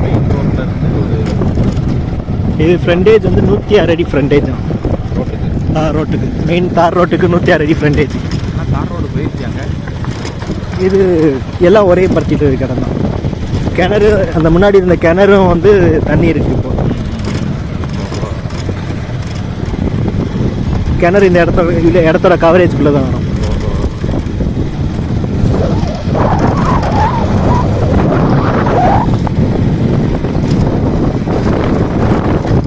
Main ரோட்டில் இருந்து ஒரு இது ஃப்ரண்டேஜ் வந்து 106 அடி ஃப்ரண்டேஜ் ரோட்டுக்கு ரோட்டுக்கு மெயின் தார் ரோட்டுக்கு 106 அடி ஃப்ரண்டேஜ். ஆனால் தார் ரோடு போயிருக்காங்க. இது எல்லாம் ஒரே பர்டிகுலர் இடம் தான். கிணறு அந்த முன்னாடி இருந்த கிணறும் வந்து தண்ணி இருக்குது. இப்போ கிணறு இந்த இடத்தோட கவரேஜ்குள்ளே தான் வரும்.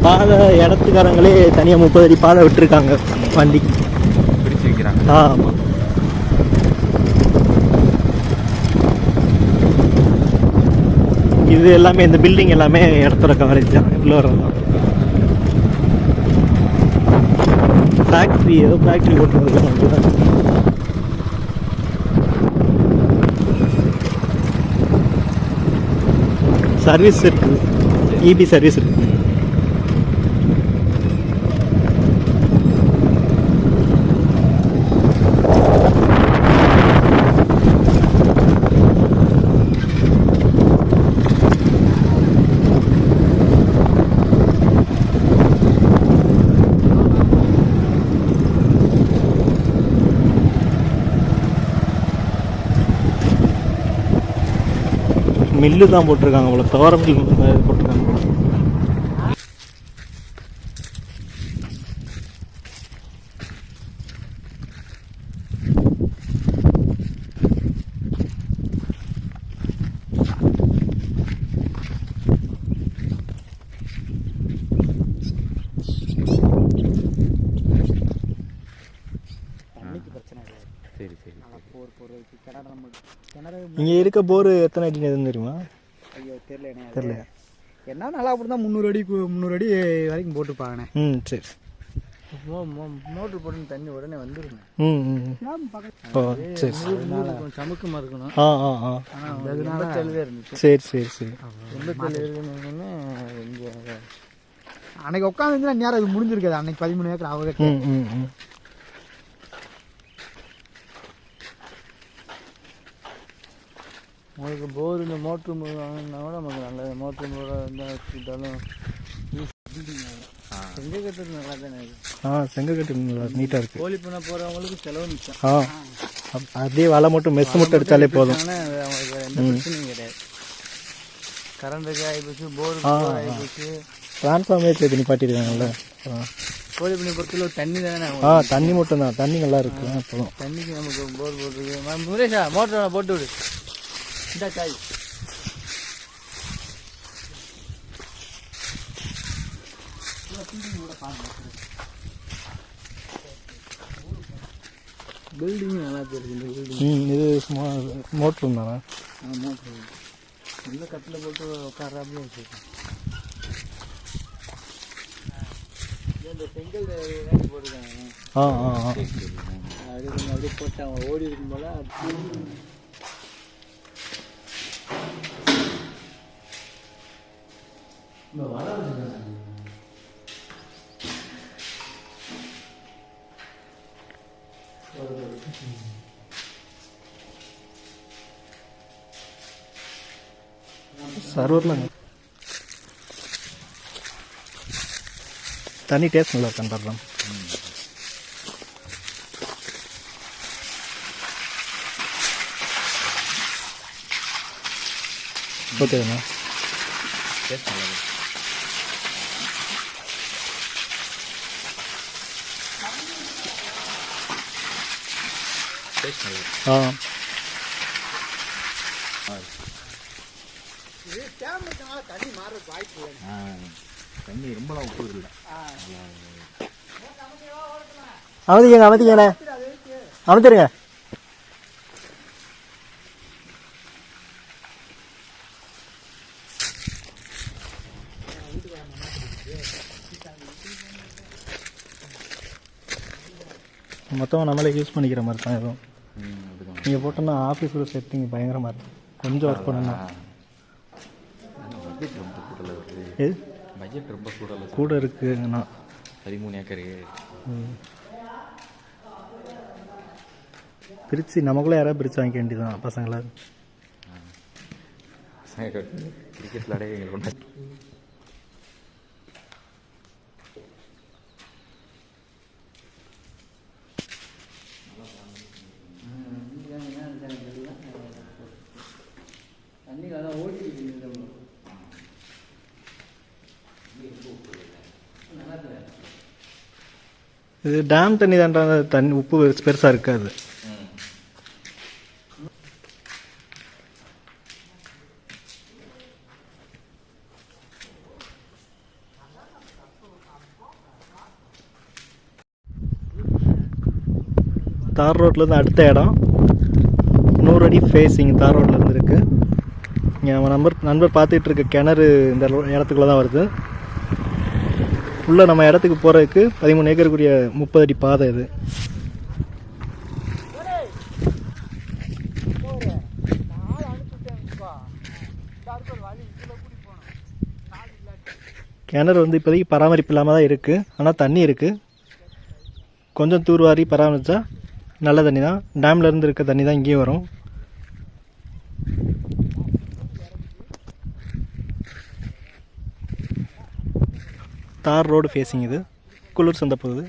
பாதை இடத்துக்காரங்களே தனியாக 30 அடி பாதை விட்டுருக்காங்க வண்டிக்கு பிரித்து வைக்கிறாங்க. ஆமாம். இது எல்லாமே இந்த பில்டிங் எல்லாமே இடத்தோட கவரேஜ் தான். இவ்வளோ வரும் ஃபேக்ட்ரி, ஏதோ ஃபேக்ட்ரி ஓட்டுறதுக்கு சர்வீஸ் இருக்குது, இபி சர்வீஸ் இருக்குது. மில்லு தான் போட்டிருக்காங்க போல, தோர மில் போட்டிருக்காங்க போல. சரி சரி. இங்கே இருக்க போர் எத்தனை அடி எதுன்னு தெரியுமா? ஐயோ தெரியல. என்ன நல்லா அப்படிதான் 300 அடி வரைக்கும் போட்டுப்பாங்கண்ணே. சரி. மோட்ரு போட்டு தண்ணி உடனே வந்துருங்க. சரி சமுக்கமாக இருக்கணும். சரி சரி சரி. அன்னைக்கு உட்காந்துருந்தா நேரம் அது முடிஞ்சிருக்காது. அன்னைக்கு 13 ஏக்கர் ஆகுது. உங்களுக்கு போர் இந்த மோட்ரு வாங்கினா கூட நமக்கு நல்லது. மோட்ரு இருந்தால் வச்சுக்கிட்டாலும் செங்கக்கட்டு நல்லா தானே இருக்குது. செங்கக்கட்டு நல்லா நீட்டாக இருக்குது. கோழி பண்ண போகிறவங்களுக்கு செலவு மிச்சம். அதே வலை மட்டும் மெஸ் மட்டும் அடித்தாலே போதும். அவங்களுக்கு எந்த பிரச்சனையும் கிடையாது. கரண்ட்டுக்கு ஆகிப்போச்சு, போருக்கு ஆகிப்போச்சு. டிரான்ஸ்ஃபார்மர் சேர்த்து நிப்பாட்டிருக்காங்கல்ல. கோழி பண்ணி பொறுத்தல தண்ணி தானே. தண்ணி மட்டும் தான். தண்ணி நல்லா இருக்கு. அப்போதும் தண்ணிக்கு நமக்கு போர் போட்டுருக்கு. முரேஷா மோட்டரை போட்டு விடு. இந்த காய் பில்டிங் நல்லா தெரியுது. இது மோட்ரு தானே. மோட்ரு இந்த கட்டில் போட்டு உட்காராப்பே வச்சுருக்கேன். இந்த செங்கல் போட்டுருக்காங்க. அப்படியே போட்டு அவங்க ஓடி இருக்கும் போல. சர்வரில் தண்ணி டேஸ்ட் நல்லா இருக்கான். ஓகேண்ணா. டேஸ்ட் நல்லா இருக்கு. டேஸ்ட் நல்லா இருக்கு. தண்ணி மாறுறது வாய்ப்பு இல்லை. தண்ணி ரொம்பலாம் உப்பு இல்லை. அமைதிங்கண்ணே, அமைச்சிருங்க. மொத்தமாக நம்மளே யூஸ் பண்ணிக்கிற மாதிரி தான் எதுவும். நீங்கள் போட்டோன்னா ஆஃபீஸோட செட்டிங் பயங்கரமாக இருக்கும். கொஞ்சம் ஒர்க் பண்ணணும். பட்ஜெட் ரொம்ப கூடல வருது. எது பட்ஜெட் ரொம்ப கூட இருக்குங்கண்ணா. 13 ஏக்கரு பிரித்து நமக்குள்ளே யாராவது பிரித்து வாங்கிக்க வேண்டியதான் பசங்களா. கிரிக்கெட் விளையாடே எங்களுக்கு கொண்டு தண்ணி நல்லா ஓடி இது டேம் தண்ணி தான்றாங்க, தண்ணி உப்பு பெருசாக இருக்காது. தார் ரோட்லேருந்து அடுத்த இடம் 100 அடி ஃபேஸிங் தார் ரோட்லேருந்து இருக்குது. இங்கே அவன் நண்பர் பார்த்துட்டு இருக்க கிணறு இந்த இடத்துக்குள்ளே தான் வருது. உள்ளே நம்ம இடத்துக்கு போகிறதுக்கு 13 ஏக்கருக்குரிய 30 அடி பாதை இது. கிணறு வந்து இப்போதைக்கு பராமரிப்பு இல்லாமல் தான் இருக்குது. ஆனால் தண்ணி இருக்குது. கொஞ்சம் தூர்வாரி பராமரித்தா நல்ல தண்ணி தான். டேம்லேருந்து இருக்க தண்ணி தான் இங்கேயும் வரும். தார் ரோடு ஃபேஸிங் இது. குளூர் சந்தை போகுது.